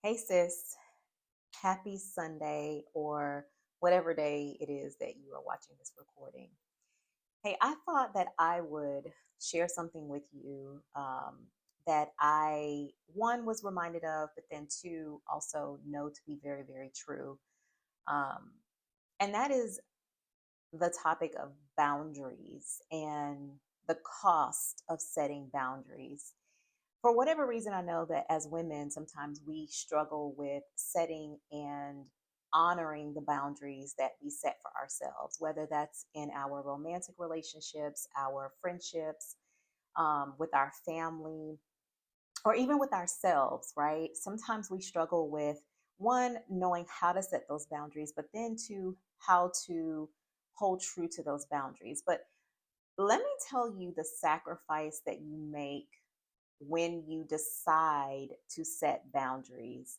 Hey sis, happy Sunday or whatever day it is that you are watching this recording. Hey, I thought that I would share something with you that one, was reminded of, but then two, also know to be very, very true. Um, and that is the topic of boundaries and the cost of setting boundaries. For whatever reason, I know that as women, sometimes we struggle with setting and honoring the boundaries that we set for ourselves, whether that's in our romantic relationships, our friendships, with our family, or even with ourselves, right? Sometimes we struggle with one, knowing how to set those boundaries, but then two, how to hold true to those boundaries. But let me tell you the sacrifice that you make when you decide to set boundaries.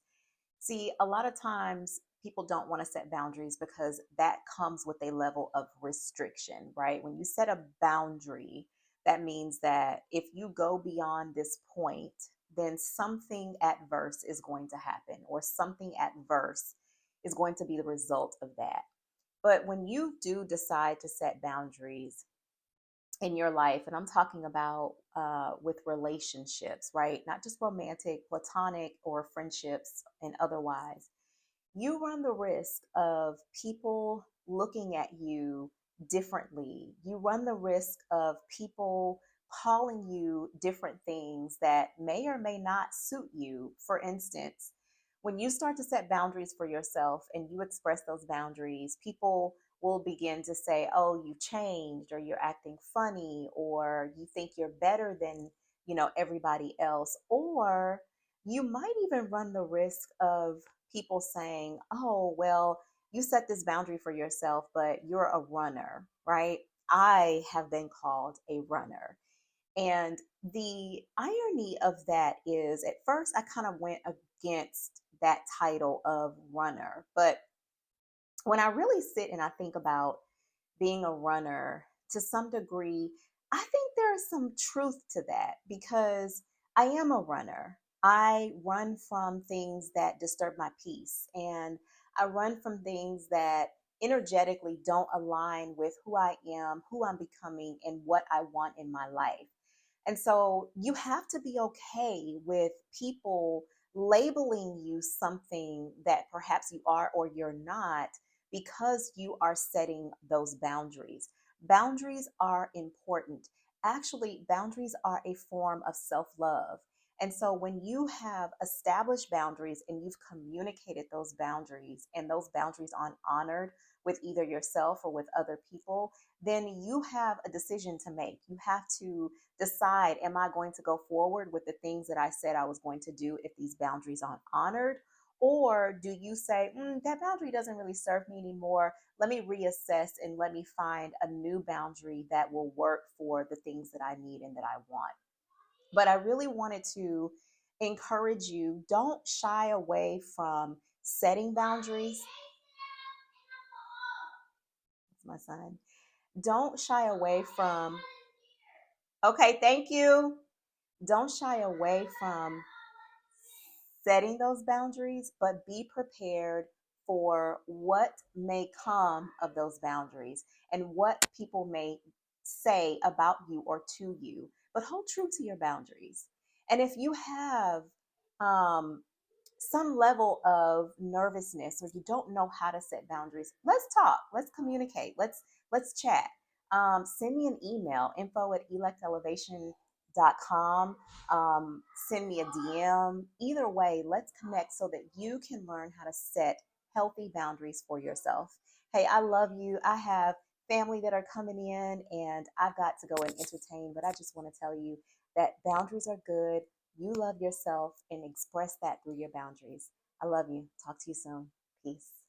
See, a lot of times people don't want to set boundaries because that comes with a level of restriction, right? When you set a boundary, that means that if you go beyond this point, then something adverse is going to happen, or something adverse is going to be the result of that. But when you do decide to set boundaries, in your life, and I'm talking about with relationships, right? Not just romantic, platonic, or friendships and otherwise. You run the risk of people looking at you differently. You run the risk of people calling you different things that may or may not suit you. For instance, when you start to set boundaries for yourself and you express those boundaries, people will begin to say, "Oh, you changed," or "You're acting funny," or "You think you're better than, everybody else." Or you might even run the risk of people saying, "Oh, well, you set this boundary for yourself, but you're a runner," right? I have been called a runner. And the irony of that is, at first, I kind of went against that title of runner. But when I really sit and I think about being a runner to some degree, I think there is some truth to that because I am a runner. I run from things that disturb my peace, and I run from things that energetically don't align with who I am, who I'm becoming, and what I want in my life. And so you have to be okay with people labeling you something that perhaps you are or you're not, because you are setting those boundaries. Boundaries are important. Actually, boundaries are a form of self love. And so when you have established boundaries and you've communicated those boundaries, and those boundaries aren't honored with either yourself or with other people, then you have a decision to make. You have to decide, am I going to go forward with the things that I said I was going to do if these boundaries aren't honored? Or do you say, that boundary doesn't really serve me anymore? Let me reassess and let me find a new boundary that will work for the things that I need and that I want. But I really wanted to encourage you, don't shy away from setting boundaries. It's my son. Don't shy away from, okay, thank you. Don't shy away from setting those boundaries, but be prepared for what may come of those boundaries and what people may say about you or to you. But hold true to your boundaries. And if you have um, some level of nervousness or you don't know how to set boundaries, let's talk. Let's communicate. Let's chat. Send me an email, info@electelevation.com. Send me a DM. Either way, let's connect so that you can learn how to set healthy boundaries for yourself. Hey, I love you. I have family that are coming in and I've got to go and entertain, but I just want to tell you that boundaries are good. You love yourself and express that through your boundaries. I love you. Talk to you soon. Peace.